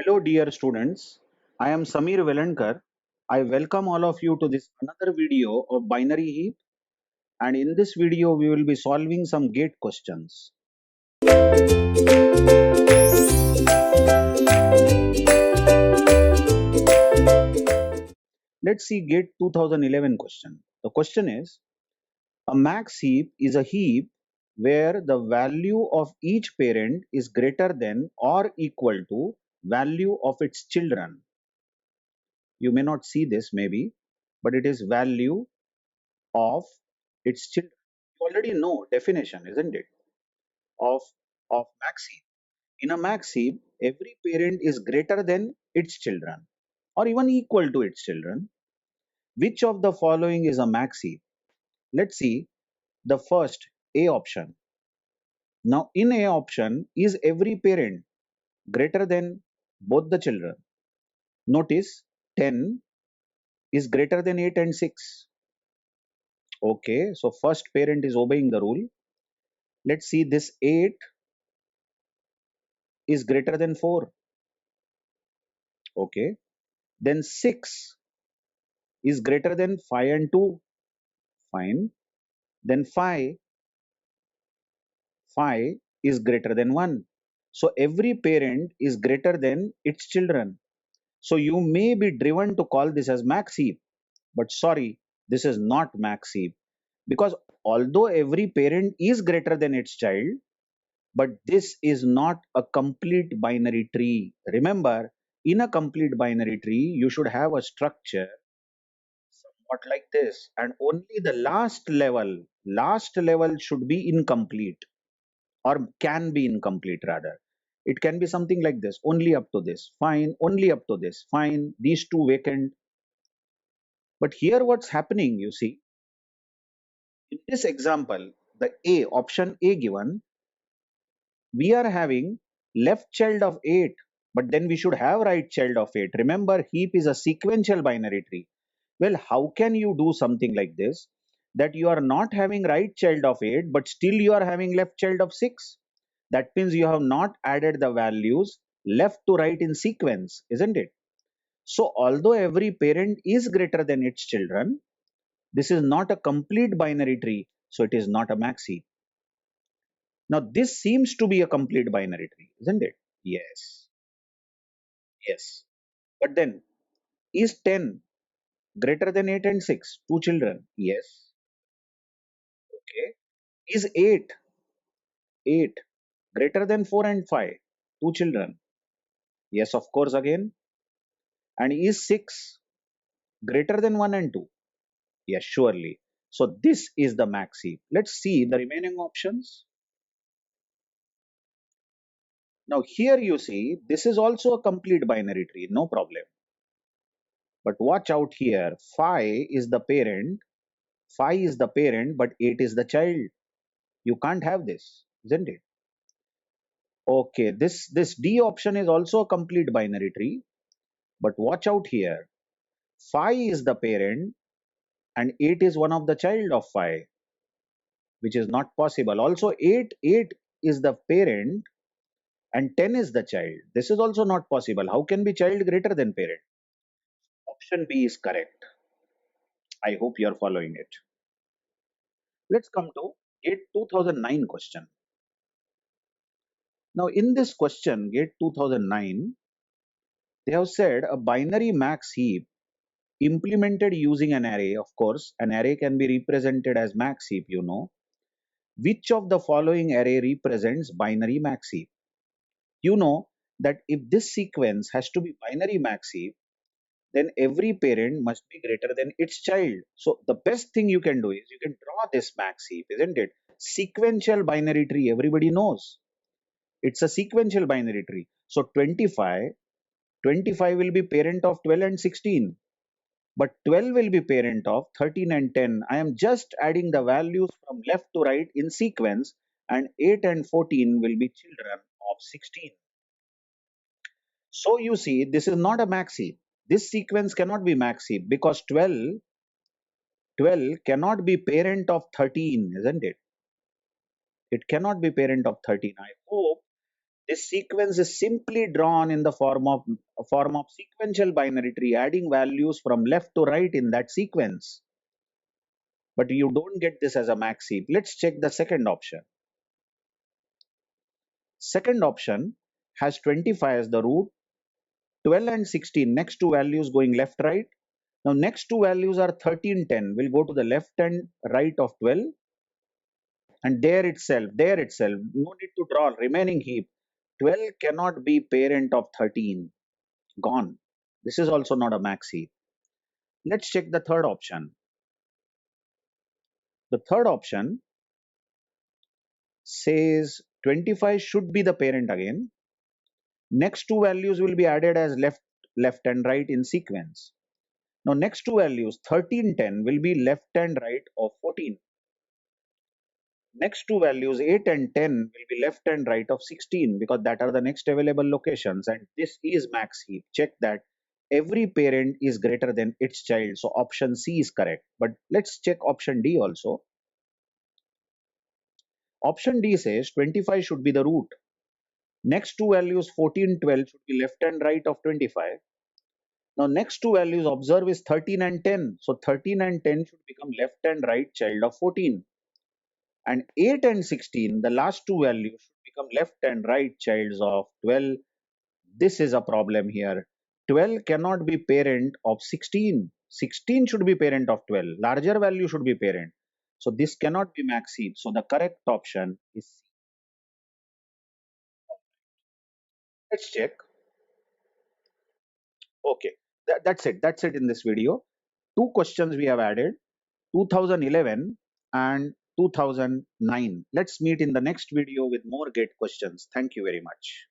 Hello, dear students. I am Samir Velankar. I welcome all of you to this another video of binary heap. And in this video, we will be solving some gate questions. Let's see gate 2011 question. The question is, a max heap is a heap where the value of each parent is greater than or equal to value of its children. You may not see this maybe, but it is value of its children. You already know definition, isn't it? Of of max heap. In a max heap, every parent is greater than its children or even equal to its children. Which of the following is a max heap? Let's see the first A option. Now in A option, is every parent greater than both the children? Notice 10 is greater than 8 and 6. Okay, so first parent is obeying the rule. Let's see, this 8 is greater than 4. Okay, then 6 is greater than 5 and 2. Fine. Then 5 is greater than 1. So every parent is greater than its children. So you may be driven to call this as max heap, but sorry, this is not max heap, because although every parent is greater than its child, but this is not a complete binary tree. Remember, in a complete binary tree, you should have a structure somewhat like this, and only the last level should be incomplete, or can be incomplete rather. It can be something like this: only up to this, fine; only up to this, fine; these two vacant. But here what's happening, you see, in this example, the A option A given, we are having left child of 8, but then we should have right child of 8. Remember, heap is a sequential binary tree. Well, how can you do something like this, that you are not having right child of 8 but still you are having left child of 6? That means you have not added the values left to right in sequence, isn't it? So although every parent is greater than its children, this is not a complete binary tree, so it is not a max heap. Now this seems to be a complete binary tree, isn't it? Yes, yes. But then, is 10 greater than 8 and 6? Two children. Yes. Okay. Is 8 greater than 4 and 5? Two children. Yes, of course, again. And is 6 greater than 1 and 2? Yes, surely. So this is the max heap. Let's see the remaining options. Now here you see, this is also a complete binary tree, no problem. But watch out here, 5 is the parent, 5 is the parent, but 8 is the child. You can't have this, isn't it? Okay, this D option is also a complete binary tree, but watch out here. 5 is the parent and 8 is one of the child of 5, which is not possible. Also 8 is the parent and 10 is the child. This is also not possible. How can be child greater than parent? Option B is correct. I hope you are following it. Let's come to GATE 2009 question. Now in this question, GATE 2009, they have said a binary max heap implemented using an array. Of course, an array can be represented as max heap, you know. Which of the following array represents binary max heap? You know that if this sequence has to be binary max heap, then every parent must be greater than its child. So the best thing you can do is you can draw this max heap, isn't it? Sequential binary tree, everybody knows. It's a sequential binary tree. So 25 will be parent of 12 and 16. But 12 will be parent of 13 and 10. I am just adding the values from left to right in sequence, and 8 and 14 will be children of 16. So you see, this is not a max heap. This sequence cannot be max heap because 12 cannot be parent of 13, isn't it? It cannot be parent of 13. I hope This sequence is simply drawn in the form of sequential binary tree, adding values from left to right in that sequence. But you don't get this as a max heap. Let's check the second option. Second option has 25 as the root, 12 and 16 next two values going left right. Now next two values are 13, 10 will go to the left and right of 12, and there itself, no need to draw remaining heap. 12 cannot be parent of 13. Gone. This is also not a max heap. Let's check the third option. The third option says 25 should be the parent again. Next two values will be added as left and right in sequence. Now next two values 13, 10 will be left and right of 14. Next two values 8 and 10 will be left and right of 16, because that are the next available locations, and this is max heap. Check that every parent is greater than its child, so option C is correct. But let's check option D also. Option D says 25 should be the root. Next two values 14, 12 should be left and right of 25. Now next two values observe is 13 and 10. So 13 and 10 should become left and right child of 14. And 8 and 16, the last two values should become left and right childs of 12. This is a problem here. 12 cannot be parent of 16. 16 should be parent of 12. Larger value should be parent. So this cannot be max heap. So the correct option is C. Let's check. Okay, that's it. That's it in this video. Two questions we have added, 2011 and 2009. Let's meet in the next video with more GATE questions. Thank you very much.